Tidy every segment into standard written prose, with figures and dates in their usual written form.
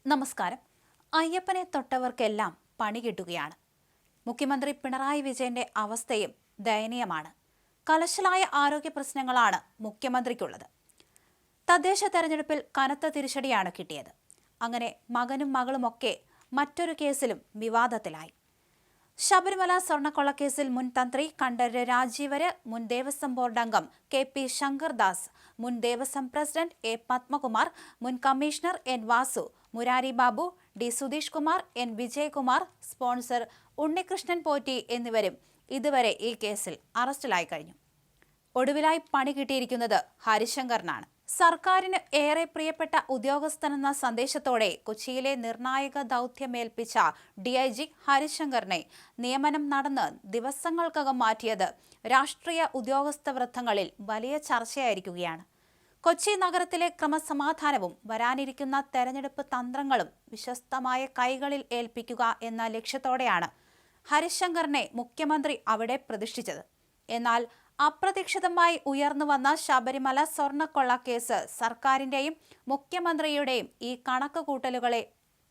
നമസ്കാരം. അയ്യപ്പനെ തൊട്ടവർക്കെല്ലാം പണി കിട്ടുകയാണ്. മുഖ്യമന്ത്രി പിണറായി വിജയന്റെ അവസ്ഥയും ദയനീയമാണ്. കലശലായ ആരോഗ്യ പ്രശ്നങ്ങളാണ് മുഖ്യമന്ത്രിക്കുള്ളത്. തദ്ദേശ തെരഞ്ഞെടുപ്പിൽ കനത്ത തിരിച്ചടിയാണ് കിട്ടിയത്. അങ്ങനെ മകനും മകളുമൊക്കെ മറ്റൊരു കേസിലും വിവാദത്തിലായി. ശബരിമല സ്വർണ്ണക്കൊള്ളക്കേസിൽ മുൻ തന്ത്രി കണ്ഠരര് രാജീവര്, മുൻ ദേവസ്വം ബോർഡ് അംഗം KP ശങ്കർദാസ്, മുൻ ദേവസ്വം പ്രസിഡന്റ് A പത്മകുമാർ, മുൻ commissioner N Vasu, Murari Babu, D Sudheesh Kumar, N Vijayakumar, sponsor Unnikrishnan Potti എന്നിവരും ഇതുവരെ ഈ കേസിൽ അറസ്റ്റിലായി കഴിഞ്ഞു. ഒടുവിലായി പണി കിട്ടിയിരിക്കുന്നത് ഹരിശങ്കറിനാണ്. സർക്കാരിന് ഏറെ പ്രിയപ്പെട്ട ഉദ്യോഗസ്ഥനെന്ന സന്ദേശത്തോടെ കൊച്ചിയിലെ നിർണായക ദൗത്യമേൽപ്പിച്ച DIG ഹരിശങ്കറിനെ നിയമനം നടന്ന് ദിവസങ്ങൾക്കകം മാറ്റിയത് രാഷ്ട്രീയ ഉദ്യോഗസ്ഥ വൃത്തങ്ങളിൽ വലിയ ചർച്ചയായിരിക്കുകയാണ്. കൊച്ചി നഗരത്തിലെ ക്രമസമാധാനവും വരാനിരിക്കുന്ന തെരഞ്ഞെടുപ്പ് തന്ത്രങ്ങളും വിശ്വസ്തമായ കൈകളിൽ ഏൽപ്പിക്കുക എന്ന ലക്ഷ്യത്തോടെയാണ് ഹരിശങ്കറിനെ മുഖ്യമന്ത്രി അവിടെ പ്രതിഷ്ഠിച്ചത്. എന്നാൽ അപ്രതീക്ഷിതമായി ഉയർന്നു വന്ന ശബരിമല സ്വർണ്ണക്കൊള്ള കേസ് സർക്കാരിന്റെയും മുഖ്യമന്ത്രിയുടെയും ഈ കണക്കുകൂട്ടലുകളെ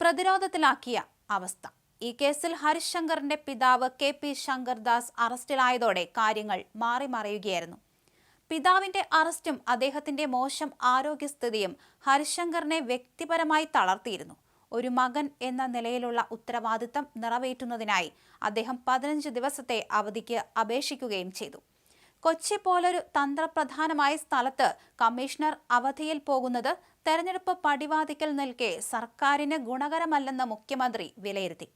പ്രതിരോധത്തിലാക്കിയ അവസ്ഥ. ഈ കേസിൽ ഹരിശങ്കറിന്റെ പിതാവ് KP ശങ്കർദാസ് അറസ്റ്റിലായതോടെ കാര്യങ്ങൾ മാറിമറിയുകയായിരുന്നു. പിതാവിന്റെ അറസ്റ്റും അദ്ദേഹത്തിന്റെ മോശം ആരോഗ്യസ്ഥിതിയും ഹരിശങ്കറിനെ വ്യക്തിപരമായി തളർത്തിയിരുന്നു. ഒരു മകൻ എന്ന നിലയിലുള്ള ഉത്തരവാദിത്തം നിറവേറ്റുന്നതിനായി അദ്ദേഹം 15 ദിവസത്തെ അവധിക്ക് അപേക്ഷിക്കുകയും ചെയ്തു. കൊച്ചി പോലൊരു തന്ത്രപ്രധാനമായ സ്ഥലത്ത് കമ്മീഷണർ അവധിയിൽ പോകുന്നത് തെരഞ്ഞെടുപ്പ് പടിവാതിക്കൽ നിൽക്കെ സർക്കാരിന് ഗുണകരമല്ലെന്ന് മുഖ്യമന്ത്രി വിലയിരുത്തി.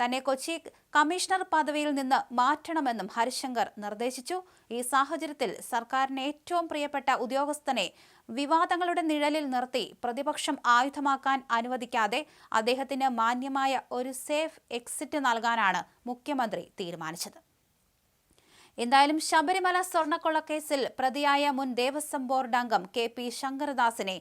തന്നെ കൊച്ചി കമ്മീഷണർ പദവിയിൽ നിന്ന് മാറ്റണമെന്നും ഹരിശങ്കർ നിർദ്ദേശിച്ചു. ഈ സാഹചര്യത്തിൽ സർക്കാരിന് ഏറ്റവും പ്രിയപ്പെട്ട ഉദ്യോഗസ്ഥനെ വിവാദങ്ങളുടെ നിഴലിൽ നിർത്തി പ്രതിപക്ഷം ആയുധമാക്കാൻ അനുവദിക്കാതെ അദ്ദേഹത്തിന് മാന്യമായ ഒരു സേഫ് എക്സിറ്റ് നൽകാനാണ് മുഖ്യമന്ത്രി തീരുമാനിച്ചത്. എന്തായാലും ശബരിമല സ്വർണ്ണക്കൊള്ളക്കേസിൽ പ്രതിയായ മുൻ ദേവസ്വം ബോർഡ് അംഗം KP ശങ്കർദാസിനെ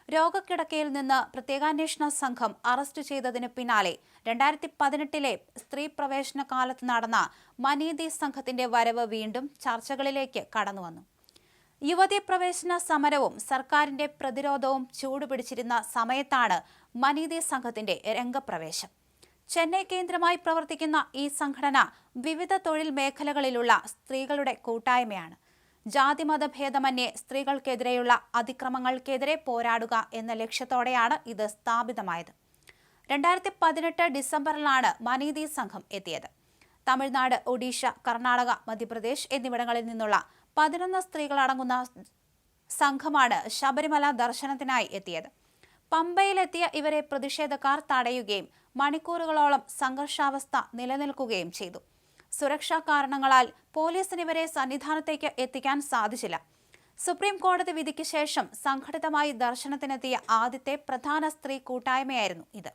രോഗക്കിടക്കയിൽ നിന്ന് പ്രത്യേകാന്വേഷണ സംഘം അറസ്റ്റ് ചെയ്തതിന് പിന്നാലെ 2018 സ്ത്രീ പ്രവേശന കാലത്ത് നടന്ന മനീതി സംഘത്തിന്റെ വരവ് വീണ്ടും ചർച്ചകളിലേക്ക് കടന്നുവന്നു. യുവതീ പ്രവേശന സമരവും സർക്കാരിന്റെ പ്രതിരോധവും ചൂടുപിടിച്ചിരുന്ന സമയത്താണ് മനീതി സംഘത്തിന്റെ രംഗപ്രവേശം. ചെന്നൈ കേന്ദ്രമായി പ്രവർത്തിക്കുന്ന ഈ സംഘടന വിവിധ തൊഴിൽ മേഖലകളിലുള്ള സ്ത്രീകളുടെ കൂട്ടായ്മയാണ്. ജാതിമത ഭേദമന്യേ സ്ത്രീകൾക്കെതിരെയുള്ള അതിക്രമങ്ങൾക്കെതിരെ പോരാടുക എന്ന ലക്ഷ്യത്തോടെയാണ് ഇത് സ്ഥാപിതമായത്. 2018 ഡിസംബറിലാണ് മനീതി സംഘം എത്തിയത്. തമിഴ്നാട്, ഒഡീഷ, കർണാടക, മധ്യപ്രദേശ് എന്നിവിടങ്ങളിൽ നിന്നുള്ള 11 സ്ത്രീകളടങ്ങുന്ന സംഘമാണ് ശബരിമല ദർശനത്തിനായി എത്തിയത്. പമ്പയിലെത്തിയ ഇവരെ പ്രതിഷേധക്കാർ തടയുകയും മണിക്കൂറുകളോളം സംഘർഷാവസ്ഥ നിലനിൽക്കുകയും ചെയ്തു. സുരക്ഷാ കാരണങ്ങളാൽ പോലീസിന് ഇവരെ സന്നിധാനത്തേക്ക് എത്തിക്കാൻ സാധിച്ചില്ല. സുപ്രീം കോടതി വിധിക്ക് ശേഷം സംഘടിതമായി ദർശനത്തിനെത്തിയ ആദ്യത്തെ പ്രധാന സ്ത്രീ കൂട്ടായ്മയായിരുന്നു ഇത്.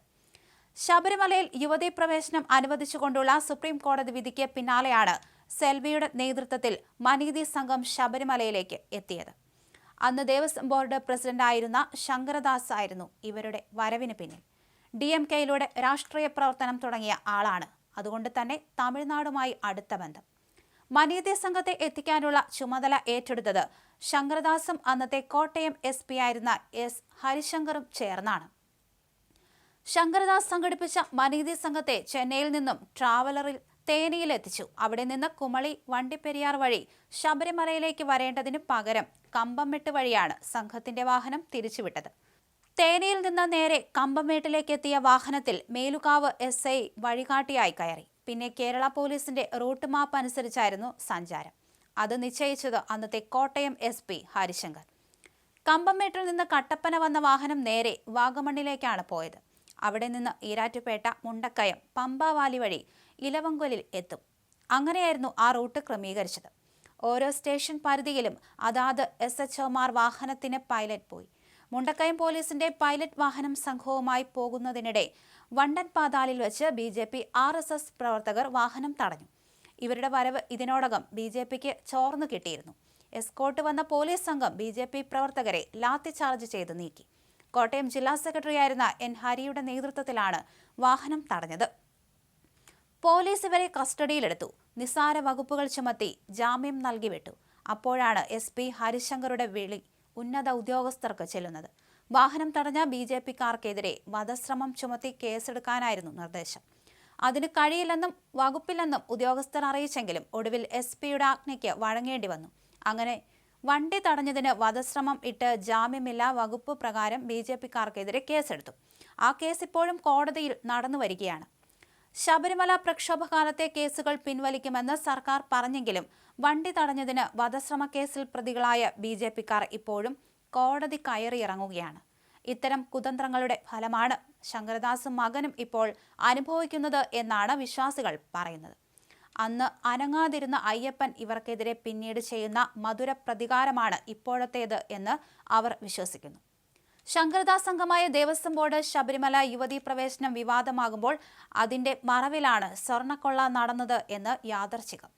ശബരിമലയിൽ യുവതീ പ്രവേശനം അനുവദിച്ചുകൊണ്ടുള്ള സുപ്രീം കോടതി വിധിക്ക് പിന്നാലെയാണ് സെൽവിയുടെ നേതൃത്വത്തിൽ മനീതി സംഘം ശബരിമലയിലേക്ക് എത്തിയത്. അന്ന് ദേവസ്വം ബോർഡ് പ്രസിഡന്റായിരുന്ന ശങ്കരദാസ് ആയിരുന്നു ഇവരുടെ വരവിന് പിന്നിൽ. DMK-യിലൂടെ രാഷ്ട്രീയ പ്രവർത്തനം തുടങ്ങിയ ആളാണ്. അതുകൊണ്ട് തന്നെ തമിഴ്നാടുമായി അടുത്ത ബന്ധം. മനീതി സംഘത്തെ എത്തിക്കാനുള്ള ചുമതല ഏറ്റെടുത്തത് ശങ്കരദാസും അന്നത്തെ കോട്ടയം SP ആയിരുന്ന S ഹരിശങ്കറും ചേർന്നാണ്. ശങ്കരദാസ് സംഘടിപ്പിച്ച മനീതി സംഘത്തെ ചെന്നൈയിൽ നിന്നും ട്രാവലറിൽ തേനിയിലെത്തിച്ചു. അവിടെ നിന്ന് കുമളി വണ്ടിപ്പെരിയാർ വഴി ശബരിമലയിലേക്ക് വരേണ്ടതിന് പകരം കമ്പംമെട്ട് വഴിയാണ് സംഘത്തിന്റെ വാഹനം തിരിച്ചുവിട്ടത്. തേനിയിൽ നിന്ന് നേരെ കമ്പംമേട്ടിലേക്ക് എത്തിയ വാഹനത്തിൽ മേലുകാവ് SI വഴികാട്ടിയായി കയറി. പിന്നെ കേരള പോലീസിന്റെ റൂട്ട് മാപ്പ് അനുസരിച്ചായിരുന്നു സഞ്ചാരം. അത് നിശ്ചയിച്ചത് അന്നത്തെ കോട്ടയം SP ഹരിശങ്കർ. കമ്പംമേട്ടിൽ നിന്ന് കട്ടപ്പന വന്ന വാഹനം നേരെ വാഗമണ്ണിലേക്കാണ് പോയത്. അവിടെ നിന്ന് ഈരാറ്റുപേട്ട, മുണ്ടക്കയം, പമ്പാവാലി വഴി ഇലവങ്കൊലിൽ എത്തും. അങ്ങനെയായിരുന്നു ആ റൂട്ട് ക്രമീകരിച്ചത്. ഓരോ സ്റ്റേഷൻ പരിധിയിലും അതാത് SHOമാർ വാഹനത്തിന് പൈലറ്റ് പോയി. മുണ്ടക്കയം പോലീസിന്റെ പൈലറ്റ് വാഹനം സംഘവുമായി പോകുന്നതിനിടെ വണ്ടൻപാതാലിൽ വെച്ച് BJP RSS പ്രവർത്തകർ വാഹനം തടഞ്ഞു. ഇവരുടെ വരവ് ഇതിനോടകം BJPക്ക് ചോർന്നു കിട്ടിയിരുന്നു. എസ്കോർട്ട് വന്ന പോലീസ് സംഘം BJP പ്രവർത്തകരെ ലാത്തിചാർജ് ചെയ്ത് നീക്കി. കോട്ടയം ജില്ലാ സെക്രട്ടറിയായിരുന്ന N ഹരിയുടെ നേതൃത്വത്തിലാണ് വാഹനം തടഞ്ഞത്. പോലീസ് ഇവരെ കസ്റ്റഡിയിലെടുത്തു. നിസ്സാര വകുപ്പുകൾ ചുമത്തി ജാമ്യം നൽകി വിട്ടു. അപ്പോഴാണ് SP ഹരിശങ്കറുടെ വിളി ഉന്നത ഉദ്യോഗസ്ഥർക്ക് ചെല്ലുന്നത്. വാഹനം തടഞ്ഞ BJPക്കാർക്കെതിരെ വധശ്രമം ചുമത്തി കേസെടുക്കാനായിരുന്നു നിർദ്ദേശം. അതിന് കഴിയില്ലെന്നും വകുപ്പില്ലെന്നും ഉദ്യോഗസ്ഥർ അറിയിച്ചെങ്കിലും ഒടുവിൽ SP-യുടെ ആജ്ഞയ്ക്ക് വഴങ്ങേണ്ടി വന്നു. അങ്ങനെ വണ്ടി തടഞ്ഞതിന് വധശ്രമം ഇട്ട് ജാമ്യമില്ലാ വകുപ്പ് പ്രകാരം BJPക്കാർക്കെതിരെ കേസെടുത്തു. ആ കേസ് ഇപ്പോഴും കോടതിയിൽ നടന്നു വരികയാണ്. ശബരിമല പ്രക്ഷോഭകാലത്തെ കേസുകൾ പിൻവലിക്കുമെന്ന് സർക്കാർ പറഞ്ഞെങ്കിലും വണ്ടി തടഞ്ഞതിന് വധശ്രമ കേസിൽ പ്രതികളായ BJPക്കാർ ഇപ്പോഴും കോടതി കയറിയിറങ്ങുകയാണ്. ഇത്തരം കുതന്ത്രങ്ങളുടെ ഫലമാണ് ശങ്കരദാസും മകനും ഇപ്പോൾ അനുഭവിക്കുന്നത് എന്നാണ് വിശ്വാസികൾ പറയുന്നത്. അന്ന് അനങ്ങാതിരുന്ന അയ്യപ്പൻ ഇവർക്കെതിരെ പിന്നീട് ചെയ്യുന്ന മധുര പ്രതികാരമാണ് ഇപ്പോഴത്തേത് എന്ന് അവർ വിശ്വസിക്കുന്നു. ശങ്കരദാസ് അംഗമായ ദേവസ്വം ബോർഡ് ശബരിമല യുവതീ പ്രവേശനം വിവാദമാകുമ്പോൾ അതിന്റെ മറവിലാണ് സ്വർണ്ണക്കൊള്ള നടന്നത് എന്ന് യാദർച്ഛികം.